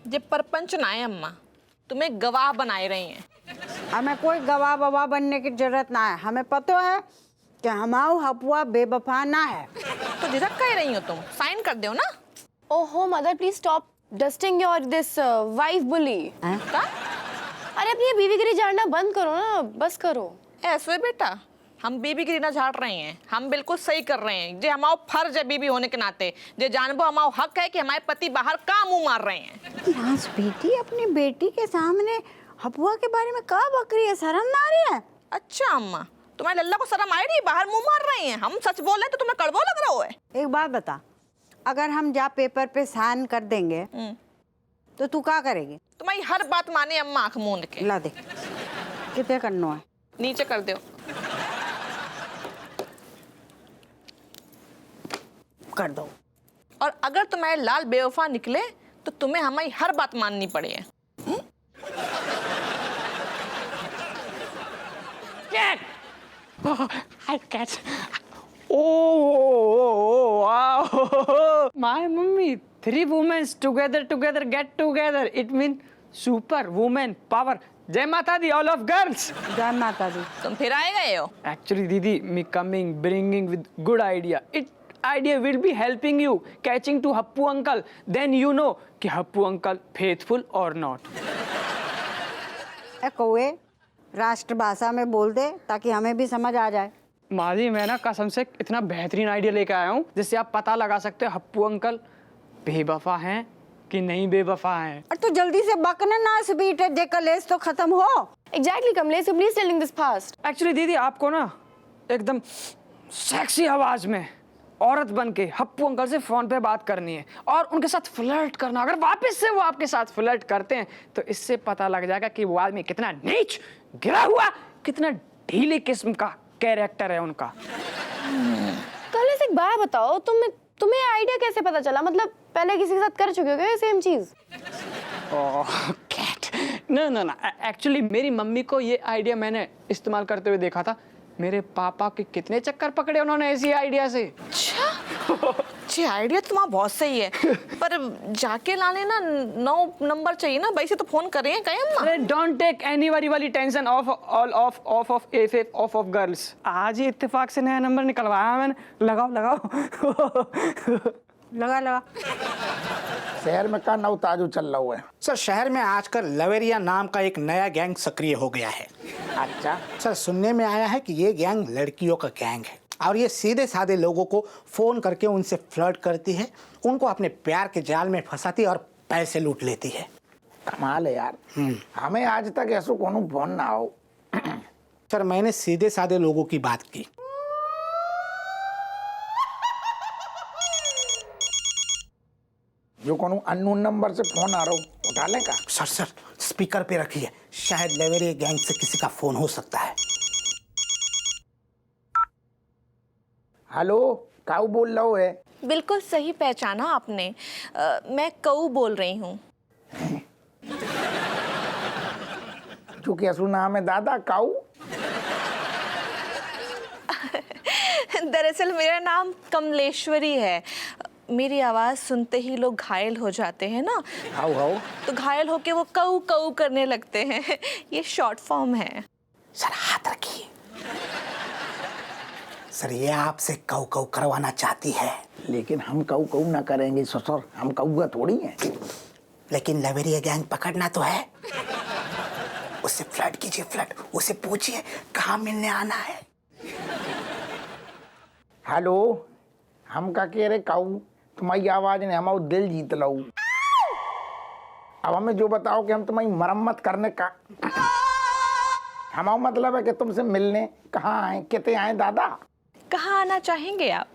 ये परपंच ना है अम्मा, तुम्हें गवाह बनाए रही हैं। हमें कोई गवाह बवाह बनने की जरूरत ना है। हमें पता है कि हमारा हपुआ बेवफा ना है। तो झिझक कह रही हो तुम, साइन कर दो ना। ओहो mother, please stop dusting your this wife bully. का? अरे अपनी ये बीवीगिरी झाड़ना बंद करो ना, बस करो। ऐसे बेटा, हम बीबी गिरी ना झाड़ रहे हैं, हम बिल्कुल सही कर रहे हैं। जे हमारा फर्ज है बीबी होने के नाते, जे जानबो हमारा हक है कि हमारे पति बाहर का मुंह मार रहे हैं। राज बेटी अपनी बेटी के सामने हपुआ के बारे में का बकरी है, शर्म ना आ रही है? अच्छा अम्मा, तुम्हारे लल्ला को शर्म आई रही, बाहर मुंह मार रहे हैं। हम सच बोल रहे हैं तो तुम्हें कड़वा लग रहा है। एक बात बता, अगर हम जा पेपर पे साइन कर देंगे तो तू क्या करेगी? तुम्हारी हर बात माने अम्मा, आंख मूंद के। ला दे, कितने करना है? नीचे कर दो। कर दो। और अगर तुम्हारे लाल बेवफा निकले तो तुम्हें हमारी हर बात माननी पड़े। I catch. Oh, wow. My mummy, 3 women together get together. It means super woman power. Jai Mata Di, all of girls. जय माता दी। तुम फिर आए गए हो? Actually, Didi, me coming, bringing with good idea. It idea will be helping you catching to Happu uncle. Then you know कि Happu uncle faithful or not. ए कौए, राष्ट्रभाषा में बोल दे ताकि हमें भी समझ आ जाए। माजी, मैं ना कसम से इतना बेहतरीन आइडिया लेके आया हूँ जिससे आप पता लगा सकते हो हप्पू अंकल बेवफा हैं कि नहीं बेवफा हैं। और तू जल्दी से बकना ना, स्पीड है जे कलेश तो खत्म हो। Exactly Kamlesh, please telling this fast. Actually दीदी, आपको ना एकदम सेक्सी आवाज में औरत बन के हप्पू अंकल से फोन पे बात करनी है और उनके साथ फ्लर्ट करना। अगर वापस से वो आपके साथ फ्लर्ट करते हैं तो इससे पता लग जाएगा कि वो आदमी कितना नीच गिरा हुआ, कितना ढीली किस्म का कैरेक्टर है उनका। कमलेश एक बात बताओ, तुम्हें आइडिया कैसे पता चला? मतलब पहले किसी के साथ कर चुके हो क्या सेम चीज? कैट, ना एक्चुअली मेरी मम्मी को ये आइडिया मैंने इस्तेमाल करते हुए देखा था। मेरे पापा के कितने चक्कर पकड़े उन्होंने ऐसी आइडिया से। अच्छा आइडिया तुम्हारा बहुत सही है, पर जाके लाने ना 9 नंबर चाहिए ना, वैसे तो फोन कर रहे हैं कहीं अम्मा। अरे डोंट टेक एनी वाली टेंशन ऑफ गर्ल्स। आज ही इत्तेफाक से नया नंबर निकलवाया मैंने। लगाओ लगा। शहर में का नव ताजू चल रहा हुआ है। सर शहर में आजकल लवेरिया नाम का एक नया गैंग सक्रिय हो गया है। अच्छा, सर सुनने में आया है कि ये गैंग लड़कियों का गैंग है और ये सीधे साधे लोगों को फोन करके उनसे फ्लर्ट करती है, उनको अपने प्यार के जाल में फंसाती है और पैसे लूट लेती है। कमाल है यार। हमें आज तक ऐसा कोनो फोन ना हो। सर मैंने सीधे साधे लोगों की बात की। जो कोनो अननोन नंबर से फोन आ रहा हो उठा लें का? सर स्पीकर पे रखिए, शायद लवेरिया गैंग से किसी का फोन हो सकता है। हेलो, काऊ बोल रहा है? बिल्कुल सही पहचाना आपने। मैं कऊ बोल रही हूँ। जो कैसू नाम है दादा? काऊ? दरअसल मेरा नाम कमलेश्वरी है। मेरी आवाज सुनते ही लोग घायल हो जाते हैं ना, हाउ तो घायल होके वो कऊ कऊ करने लगते हैं। ये शॉर्ट फॉर्म है। सर हाथ रखिए। सर ये आपसे कऊ कऊ करवाना चाहती है। लेकिन हम काऊ काऊ ना करेंगे ससुर, हम काऊगा थोड़ी हैं। लेकिन लवेरिया गैंग पकड़ना तो है। उससे फ्लर्ट कीजिए, फ्लर्ट। उसे पूछिए कहाँ मिलने आना है। हेलो, हम का कह रहे काऊ? तुम्हारी आवाज ने हमारा दिल जीत लाऊ। अब हमें जो बताओ कि हम तुम्हारी मरम्मत करने का, हमारा मतलब है कि तुमसे मिलने कहाँ आए, कितने आए दादा? कहाँ आना चाहेंगे आप?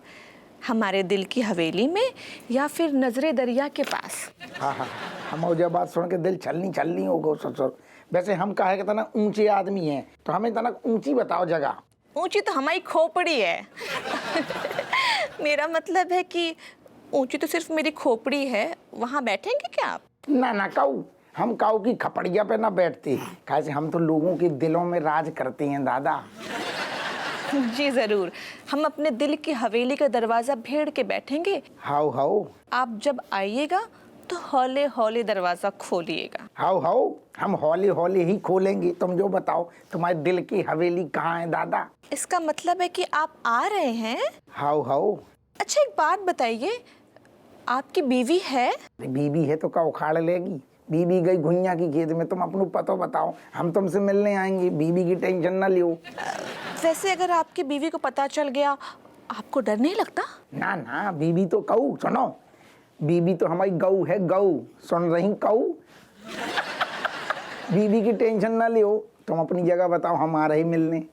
हमारे दिल की हवेली में या फिर नजरे दरिया के पास? हाँ, हम जब बात सुन के दिल छलनी होगा ससुर। वैसे हम कहे कि तना ऊंचे आदमी हैं, तो हमें तना ऊंची बताओ जगह। ऊंची तो हमारी खोपड़ी है। मेरा मतलब है कि ऊंची तो सिर्फ मेरी खोपड़ी है, वहां बैठेंगे क्या आप? ना काऊ, हम काऊ की खपड़िया पे ना बैठते, कैसे हम तो लोगों के दिलों में राज करते हैं दादा। जी जरूर, हम अपने दिल की हवेली का दरवाजा भेड़ के बैठेंगे। हाउ आप जब आइएगा तो हौले हौले दरवाजा खोलिएगा। हाउ हाउ हम हौले हौले ही खोलेंगे। तुम जो बताओ तुम्हारे दिल की हवेली कहाँ है दादा? इसका मतलब है कि आप आ रहे हैं? How how. अच्छा एक बात बताइए, आपकी बीवी है? बीबी है तो क्या उखाड़ लेगी? बीबी गई घुइया की खेत में। तुम अपनों पतो बताओ, हम तुमसे मिलने आएंगे, बीबी की टेंशन ना लियो। वैसे अगर आपकी बीवी को पता चल गया, आपको डर नहीं लगता? ना ना, बीबी तो कहू सुनो, बीबी तो हमारी गऊ है, गऊ सुन रही कहू। बीबी की टेंशन ना लियो, तुम अपनी जगह बताओ, हम आ रहे मिलने।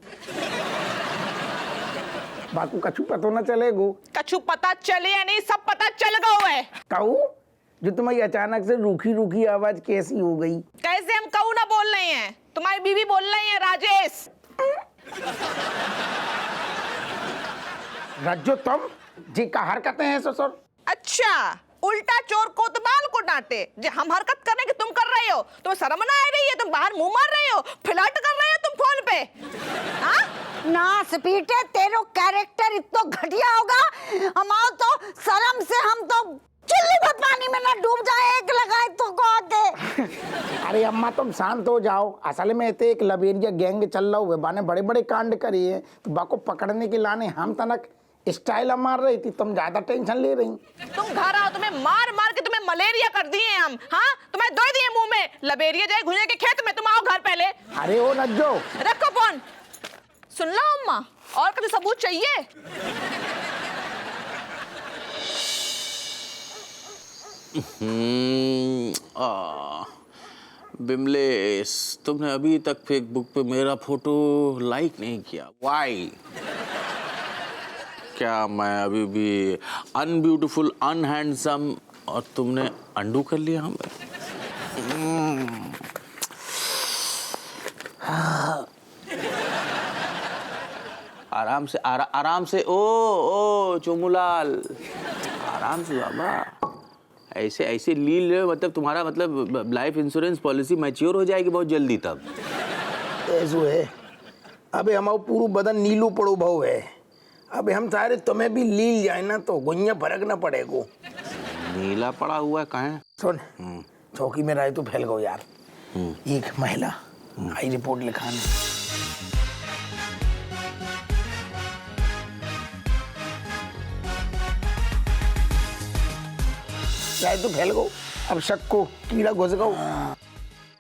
बाकू कछु पतो न चलेगो। कछु पता चले या नहीं, सब पता चल गया है। कहू जो तुम्हारी अचानक से रूखी रूखी आवाज कैसी हो गई? कैसे हम कहू ना बोल रहे हैं, तुम्हारी बीवी बोल रही है राजेश। रज्जो तुम जी का हरकतें हैं ससुर। अच्छा, उल्टा चोर कोतवाल को डांटे। जो हम हरकत करने की तुम कर रहे हो, तुम्हें शर्म ना आ रही है? तुम बाहर मुंह मार रहे हो, फ्लर्ट कर रहे हो तुम फोन पे। हाँ? ना स्पीटे तेरो कैरेक्टर इतना घटिया होगा, हमारा तो शर्म से हम तो चिल्ली भर पानी में ना डूब जाए, एक लगाए तो को आके। अरे अम्मा तुम शांत हो जाओ। असल में तो एक लबेरिया गैंग चल रहा हुआ, बाने बड़े बड़े कांड करे हैं, तो बाको पकड़ने के लाने हम तनक स्टाइल मार रही थी, तुम ज्यादा टेंशन ले रही। तुम घर आओ, तुम्हें मार मार के तुम्हें मलेरिया कर दिए हम। हाँ, तुम्हें दो दिए मुंह में, लबेरिया जाए घुइयां के खेत में। तुम आओ घर पहले। अरे ओ नज्जो रखो फोन। सुन लो अम्मा, और कभी सबूत चाहिए? बिमलेश, तुमने अभी तक फेसबुक पे मेरा फोटो लाइक नहीं किया, वाई? क्या मैं अभी भी अनब्यूटीफुल, अनहैंडसम, और तुमने अंडू कर लिया हमें? आराम से आराम से। ओ चोमूलाल, आराम से बाबा। ऐसे ऐसे लील रहे हो, मतलब तुम्हारा मतलब लाइफ इंश्योरेंस पॉलिसी मैच्योर हो जाएगी बहुत जल्दी तब। ऐसो है, अबे हमारा पूरा बदन नीलू पड़ो भाव है। अबे हम सारे तुम्हें भी लील जाए ना तो गुइया फर्क ना पड़ेगो। नीला पड़ा हुआ है कहाँ? सुन, चौकी में रहे तो फैल गो यार। एक महिला आई रिपोर्ट लिखाने। राय तो फैल गो, अब शक को कीड़ा घुस गो।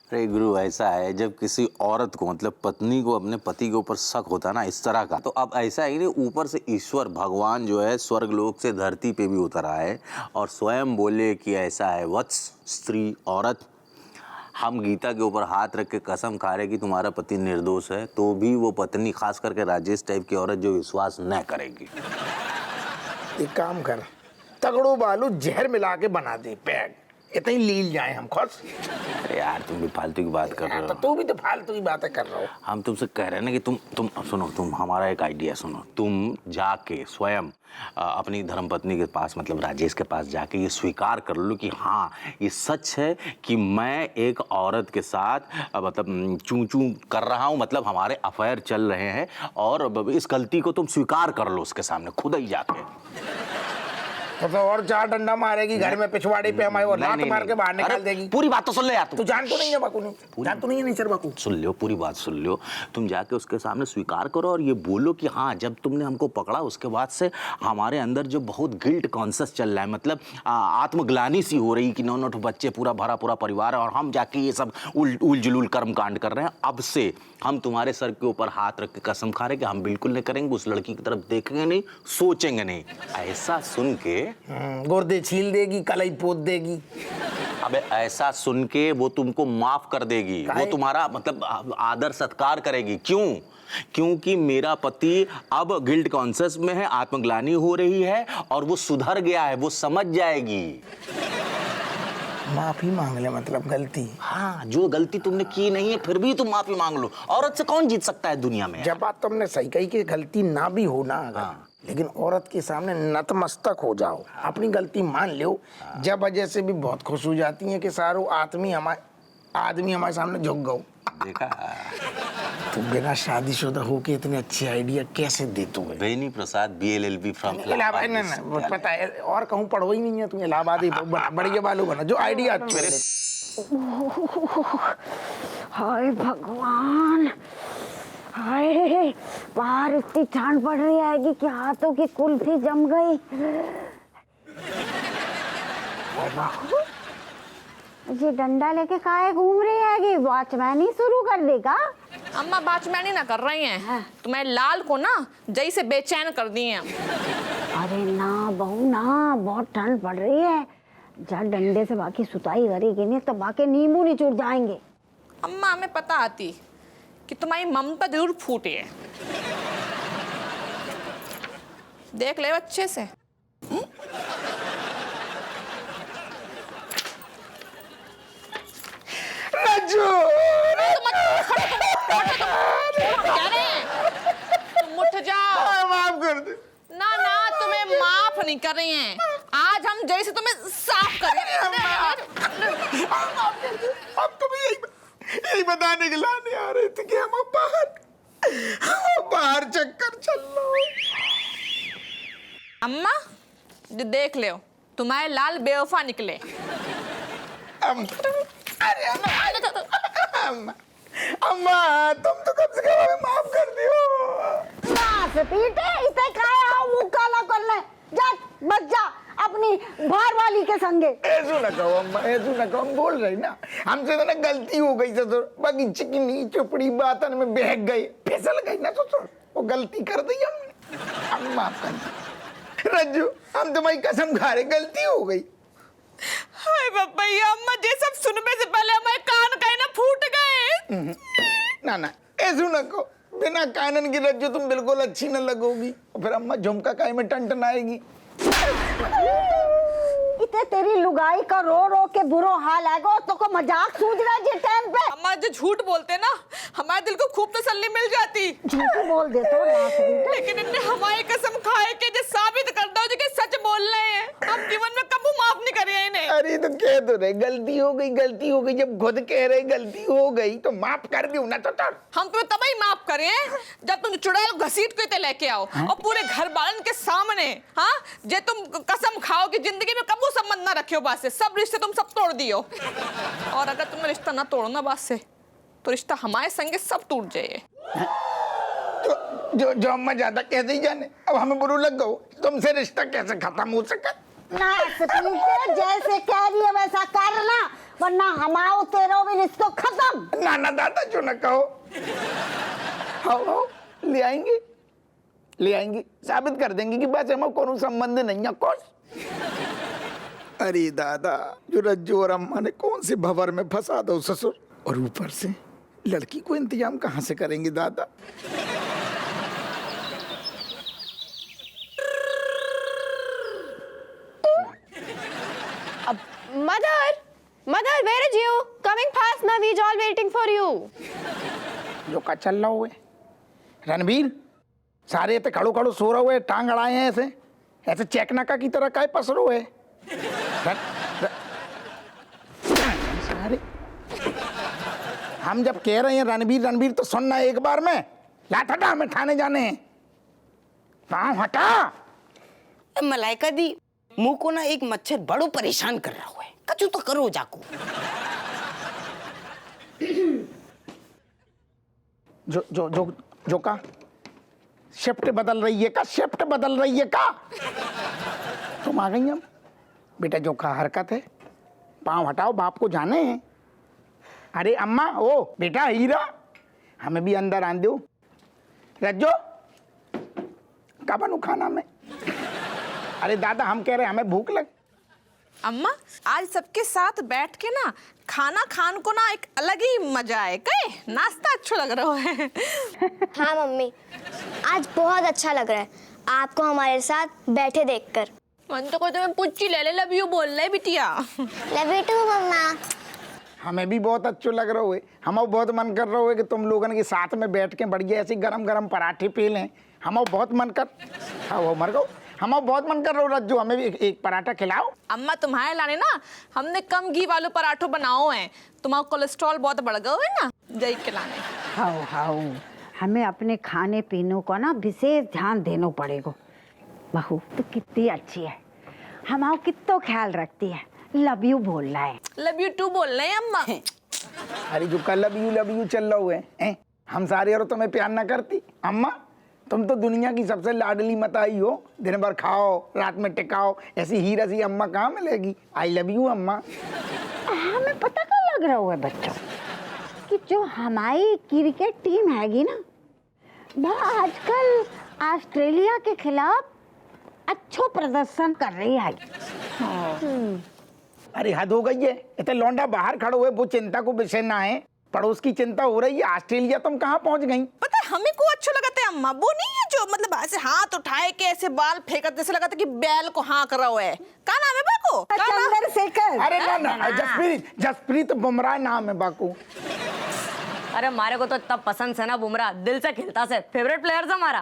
अरे गुरु, ऐसा है जब किसी औरत को मतलब पत्नी को अपने पति के ऊपर शक होता है ना इस तरह का, तो अब ऐसा है कि ऊपर से ईश्वर भगवान जो है स्वर्ग लोक से धरती पे भी उतर आए और स्वयं बोले कि ऐसा है वत्स स्त्री औरत, हम गीता के ऊपर हाथ रख के कसम खा रहे कि तुम्हारा पति निर्दोष है, तो भी वो पत्नी खास करके राजेश टाइप की औरत जो विश्वास न करेगी। एक काम कर, तगड़ो बालू जहर मिला के बना दे पैक, इतना ही लील जाए हम खुश। अरे यार तुम भी फालतू की बात कर रहे हो। तो तू भी तो फालतू की बातें कर रहा हो। हम तुमसे कह रहे हैं ना कि तुम सुनो, तुम हमारा एक आइडिया सुनो। तुम जाके स्वयं अपनी धर्मपत्नी के पास मतलब राजेश के पास जाके ये स्वीकार कर लो कि हाँ ये सच है कि मैं एक औरत के साथ मतलब चू चू कर रहा हूँ, मतलब हमारे अफेयर चल रहे हैं, और इस गलती को तुम स्वीकार कर लो उसके सामने खुद ही जाके। तो और चार डंडा मारेगी घर में पिछवाड़े पे हमारे, और लात मार के बाहर निकाल देगी। पूरी बात तो सुन ले यार। तू जान तो नहीं है बाकू, नहीं जान तो नहीं है नहीं सर बाकू। सुन लो, पूरी बात सुन लो। तुम जाके उसके सामने स्वीकार करो और ये बोलो कि हाँ जब तुमने हमको पकड़ा उसके बाद से हमारे अंदर जो बहुत गिल्ट कॉन्शियस चल रहा है, मतलब आत्मग्लानी सी हो रही कि 9 बच्चे पूरा भरा पूरा परिवार है और हम जाके ये सब उल जुलूल कर्म कांड कर रहे हैं। अब से हम तुम्हारे सर के ऊपर हाथ रख के कसम खा रहे कि हम बिल्कुल नहीं करेंगे, उस लड़की की तरफ देखेंगे नहीं, सोचेंगे नहीं। ऐसा सुन के गुर्दे छील देगी, कलाई पोत देगी। अबे ऐसा सुन के वो तुमको माफ कर देगी, वो तुम्हारा मतलब आदर सत्कार करेगी। क्यों? क्योंकि मेरा पति अब गिल्ट कॉन्शियस में है, आत्मग्लानि हो रही है और वो सुधर गया है, वो समझ जाएगी। माफी मांग ले मतलब गलती। हाँ, जो गलती तुमने की नहीं है फिर भी तुम माफी मांग लो। औरत से कौन जीत सकता है दुनिया में? जब बात तुमने सही कही कि गलती ना भी हो ना, लेकिन औरत के सामने नतमस्तक हो जाओ, अपनी गलती मान लो, जब वजह से भी बहुत खुश हो जाती है कि सारो आदमी हमारे सामने झुक गओ। देखा तुम बिना शादीशुदा होके इतने अच्छे आइडिया कैसे देते हो? बेनी प्रसाद BLLB फ्रॉम इलाहाबाद नहीं पता है, और कहूँ पढ़ो ही नहीं है तुम, इलाहाबाद ही बढ़िया वालों बना जो आइडिया अच्छे लगे। हाय भगवान, हाय बाहर इतनी ठंड पड़ रही है कि हाथों की कुल्फी जम गई। ये डंडा लेके काहे घूम रही है कि वॉचमैन ही शुरू कर देगा? अम्मा वॉचमैन ही ना कर रही हैं, तुम्हें लाल को ना जई से बेचैन कर दी हैं। अरे ना बहू ना, बहुत ठंड पड़ रही है, जा डंडे से बाकी सुताई करेगी नहीं तो बाकी नींबू निचुड़ जाएंगे। अम्मा हमें पता आती कि तुम्हारी ममता जरूर फूटी है, देख ले अच्छे से। तुम उठ जाओ, माफ कर दे। ना ना तुम्हें माफ नहीं कर रही हैं, आज हम जैसे तुम्हें साफ करेंगे। अब तुम्हें यही बताने के लाने आ रहे थे कि हम बाहर चक्कर चल लो। अम्मा जो देख ले, तुम्हारे लाल बेवफा निकले। अरे अम्मा तुम तो कम से कम हमें माफ कर दियो। से पीटे इसे खाया मुंह काला करने, जा बच जा अपनी बाहर वाली के संगे। ऐसो ना कहो अम्मा, ऐसो ना कहो, हम बोल रही ना हमसे तो ना गलती हो गई ससुर, बाकी चिकनी चुपड़ी बातन में बहक गए, फिसल गई ना ससुर, वो गलती कर दी हमने, हम माफ कर दी। रज्जू हम तुम्हारी कसम खा रहे, गलती हो गई। हाय बाबा, ये अम्मा ये सब सुनने से पहले हमारे कान कहीं ना फूट गए। ना ना ऐसो ना कहो, बिना कानन की रज्जू तुम बिल्कुल अच्छी न लगोगी, और फिर अम्मा झुमका काहे में टन आएगी। इतने तेरी लुगाई का रो रो के बुरो हाल है गो, तो को मजाक सूझ रहा है जी टाइम पे। अम्मा जो झूठ बोलते ना, हमारे दिल को खूब तसल्ली मिल जाती। झूठ बोल दे तो लेकिन इनने हमारी कसम खाए के जो साबित कर दो जो कि सच बोल रहे हैं, हम जीवन में कभी माफ नहीं करिए इन्हें। अरे तो कह तो रहे गलती हो गई, गलती हो गई, जब खुद कह रहे गलती हो गई तो माफ कर दो ना। तो हम तुम्हें तभी माफ करें जब तुम चुड़ैल घसीट के लेके आओ और पूरे घर वालन के सामने, हाँ जे तुम कसम खाओ कि जिंदगी में कबू संबंध ना रखियो बात से, सब रिश्ते तुम सब तोड़ दियो। और अगर तुमने रिश्ता ना तोड़ो ना बात से, तो रिश्ता हमारे संगे सब टूट जाए। तो जो अम्मा ज्यादा कह दी जाने, अब हमें बुरा लग गो, तुमसे रिश्ता कैसे खत्म हो सका? ना जैसे कह रही है वैसा करना, वरना हमारा तेरा भी रिश्ता खत्म। ना ना दादा जो न कहो, आओ ले आएंगे, ले आएंगे, साबित कर देंगे कि बस हमें कोनो संबंध नहीं है। कौन? अरे दादा जो रज्जू और अम्मा ने कौन से भंवर में फंसा दो ससुर, और ऊपर से लड़की को इंतजाम कहाँ से करेंगे दादा? Mother, where is you? Coming fast now, we all waiting for you. जो का चल रहा हुए रणबीर, सारे तो खड़ो खड़ो सो रहे हुए, टांग अड़ाए हैं ऐसे ऐसे चेकनाका की तरह काय पसरो है सारे। हम जब कह रहे हैं रणबीर रणबीर तो सुनना एक बार में, लात हटा, हमें थाने जाने हैं। पाँव हटा। मलाइका दी, मुंह को ना एक मच्छर बड़ो परेशान कर रहा है, कछु तो करो जाको। जो जो जो जो का शिफ्ट बदल रही है का, शिफ्ट बदल रही है का? तुम आ गई हम बेटा, जो का हरकत है, पाँव हटाओ, बाप को जाने हैं। अरे अम्मा, ओ बेटा हीरा, हमें भी अंदर आन दो। रज्जो का बनू खाना में? अरे दादा हम कह रहे हमें भूख लग। अम्मा आज सबके साथ बैठ के ना खाना खान को ना एक अलग ही मजा है, कहे नाश्ता अच्छा लग रहा है। हाँ मम्मी, आज बहुत अच्छा लग रहा है आपको हमारे साथ बैठे देखकर। मन तो कोई तुम्हें पुच्ची ले ले, लव यू बोल रहे बिटिया। लव यू टू मम्मा। हमें भी बहुत अच्छा लग रहा है, हमें बहुत मन कर रहा है कि तुम लोगों के साथ में बैठ के बढ़िया ऐसे गरम गरम पराठे पी लें। हमें बहुत मन कर, हाँ वो मर गो, हमें बहुत मन कर रहा हूँ रज्जू, हमें भी एक पराठा खिलाओ। अम्मा तुम्हारे लाने ना हमने कम घी वाले पराठों बनाओ हैं, तुम्हारा कोलेस्ट्रॉल बहुत बढ़ गया है ना, जय खिलाने। हाउ हाउ हमें अपने खाने पीने को ना विशेष ध्यान देना पड़ेगा। बहू तो कितनी अच्छी है, हमारा कितना ख्याल रखती है। लव यू बोल रहा है। लव यू टू बोल रहे हैं अम्मा। अरे जो कल लव यू चल रहा हुए हैं, हम सारे और तुम्हें प्यार ना करती। अम्मा तुम तो दुनिया की सबसे लाडली मताई हो, दिन भर खाओ रात में टिकाओ, ऐसी हीरा सी अम्मा कहाँ मिलेगी। आई लव यू अम्मा। हमें पता क्या लग रहा हुआ है बच्चों कि जो हमारी क्रिकेट टीम हैगी ना, वह आजकल ऑस्ट्रेलिया के खिलाफ अच्छा प्रदर्शन कर रही है। अरे हद हो गई है, इतने लौंडा बाहर खड़े हुए, वो चिंता को विषय ना है, पड़ोस की चिंता हो रही है। ऑस्ट्रेलिया तुम कहाँ पहुंच गई? पता है हमें को अच्छा लगता है अम्मा, वो नहीं है जो मतलब ऐसे हाथ उठाए के ऐसे बाल फेंकते, जैसे लगता है कि बैल को हाँक रहा है। क्या नाम है बाको? चंद्रशेखर। अरे ना जसप्रीत बुमराह नाम है बाकू। अरे हमारे को तो इतना पसंद है ना बुमराह, दिल से खेलता से, फेवरेट प्लेयर हमारा।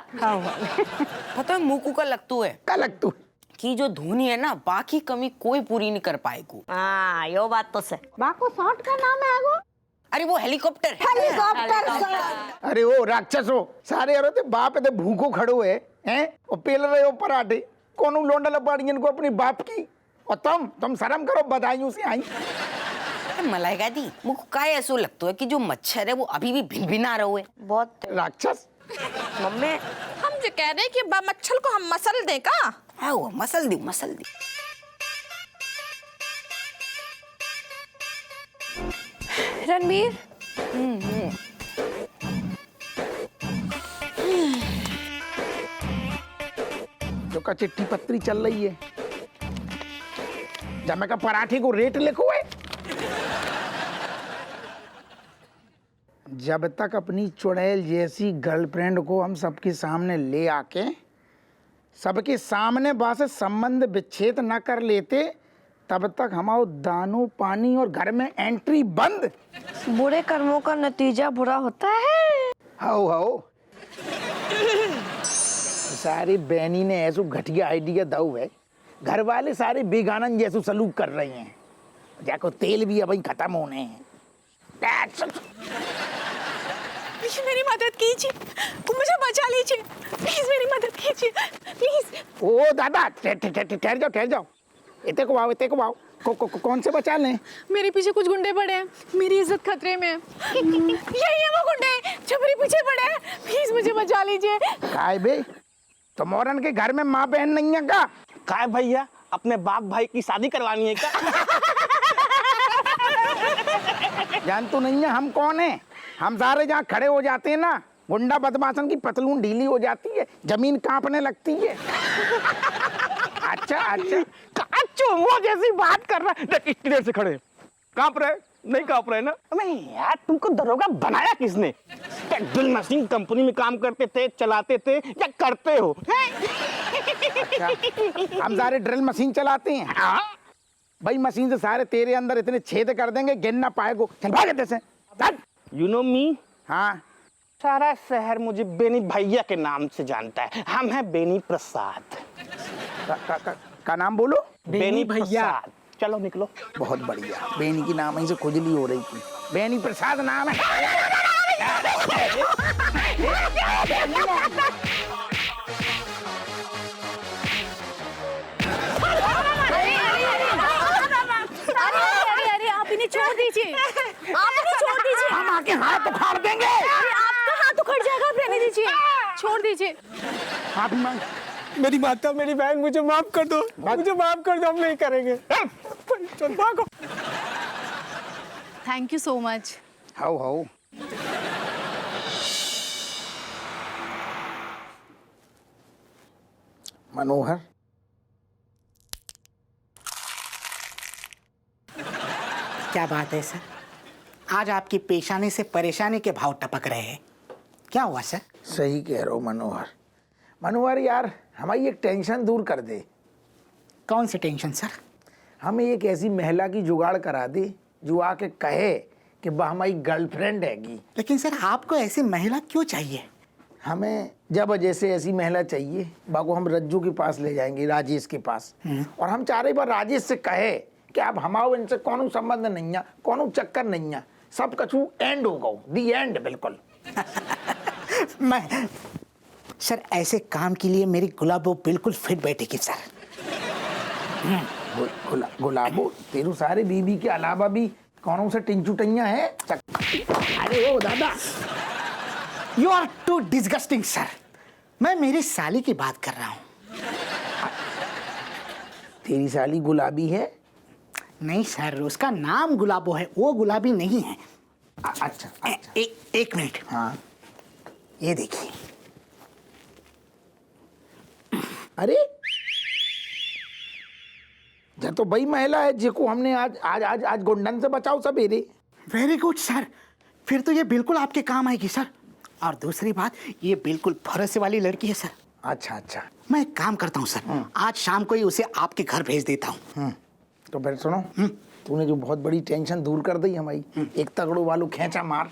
पता है मुकू का लगतू है का लगतू कि जो धोनी है ना, बाकी कमी कोई पूरी नहीं कर पाएगी। हाँ यो बात तो से। बाको शॉट का नाम है आगो? अरे वो हेलीकॉप्टर हेलीकॉप्टर। अरे ओ राक्षस हो, सारे अरे बाप है भूखो खड़ो है हैं और पेल रहे हो पराठे, कौन लोंडा लपाड़ी इनको अपनी बाप की। और तुम शर्म करो, बधाइयों से आई। मलाइका दी मुझको का ऐसा लगता है कि जो मच्छर है वो अभी भी भिनभिना रहा है बहुत। राक्षस मम्मी हम जो कह रहे हैं कि मच्छर को हम मसल दें का? हाँ वो मसल दी। रणबीर जो का चिट्ठी पत्री चल रही है, जब मैं का पराठे को रेट लिखो है। जब तक अपनी चुड़ैल जैसी गर्लफ्रेंड को हम सबके सामने ले आके सबके सामने बात से संबंध विच्छेद न कर लेते, तब तक हमारा दानों पानी और घर में एंट्री बंद। बुरे कर्मों का नतीजा बुरा होता है। हाओ सारी बहनी ने ऐसा घटिया आइडिया दाऊ है, घर वाले सारे बेगानन जैसे सलूक कर रहे हैं, जाको तेल भी अब खत्म होने हैं। प्लीज मेरी मदद कीजिए, मुझे बचा लीजिए, प्लीज मेरी मदद कीजिए प्लीज। ओ दादा ठहर जाओ, इतने को आओ। कौन से बचा लें? मेरे पीछे कुछ गुंडे पड़े हैं, मेरी इज्जत खतरे में है। यही है वो गुंडे जो मेरे पीछे पड़े हैं, प्लीज मुझे बचा लीजिए। काय बे, तो मोरन के घर में माँ बहन नहीं है का? काय भैया अपने बाप भाई की शादी करवानी है क्या? जान तो नहीं है हम कौन है? हम सारे जहाँ खड़े हो जाते हैं ना, गुंडा बदमाशन की पतलून ढीली हो जाती है, जमीन कांपने लगती है। अच्छा वो जैसी बात कर रहा है, देख इतनी देर से खड़े कांप रहे, नहीं कांप रहे ना? अबे यार तुमको दरोगा बनाया किसने? क्या ड्रिल मशीन कंपनी में काम करते थे, चलाते थे या करते हो? अच्छा, हम सारे ड्रिल मशीन चलाते हैं। हाँ भाई, मशीन से सारे तेरे अंदर इतने छेद कर देंगे गिन ना पाएगो। चल भाग इधर से। यू नो मी? हाँ सारा शहर मुझे बेनी भैया के नाम से जानता है, हम हैं बेनी प्रसाद। का नाम बोलो? बेनी भैया। चलो निकलो। बहुत बढ़िया, बेनी की नाम ही से खुजली हो रही थी, बेनी प्रसाद नाम है। अरे आप इन्हें छोड़ दीजिए, आप इन्हें छोड़ दीजिए। हम आके हाथ उखाड़ देंगे। आपका हाथ उखड़ जाएगा, आप रहने दीजिए, छोड़ दीजिए। माफी मांग। मेरी माता मेरी बहन मुझे माफ कर दो, मुझे माफ कर दो, हम नहीं करेंगे। चल भागो। Thank you so much. How Manohar, क्या बात है सर, आज आपकी पेशानी से परेशानी के भाव टपक रहे हैं, क्या हुआ सर? सही कह रहे हो मनोहर यार, हमारी एक टेंशन दूर कर दे। कौन सी टेंशन सर? हमें एक ऐसी महिला की जुगाड़ करा दे जो आके कहे कि वह हमारी गर्लफ्रेंड हैगी। लेकिन सर आपको ऐसी महिला क्यों चाहिए? हमें जब जैसे ऐसी महिला चाहिए, बाको हम रज्जू के पास ले जाएंगे, राजेश के पास, और हम चाह रहे बार राजेश से कहे कि अब हमारा इनसे कौन संबंध नहीं है, कौन चक्कर नहीं है, सब कछु एंड हो गो, दी एंड बिल्कुल। मैं सर ऐसे काम के लिए मेरी गुलाबो बिल्कुल फिट बैठेगी सर। गुलाबो तेरू सारे बीबी के अलावा भी कौनों से टिंचुटैया है? अरे ओ दादा, you are too disgusting sir. मैं मेरी साली की बात कर रहा हूँ। तेरी साली गुलाबी है? नहीं सर, उसका नाम गुलाबो है, वो गुलाबी नहीं है। अच्छा एक मिनट। हाँ ये देखिए। अरे ये तो वही महिला है जिसको हमने आज आज आज आज गुंडन से बचाओ सवेरे। वेरी गुड सर, फिर तो ये बिल्कुल आपके काम आएगी सर। और दूसरी बात, ये बिल्कुल भरोसे वाली लड़की है सर। अच्छा अच्छा, मैं एक काम करता हूँ सर, आज शाम को ही उसे आपके घर भेज देता हूँ। तो फिर सुनो, तूने जो बहुत बड़ी टेंशन दूर कर दी हमारी, एक तगड़ो वालू खेचा मार।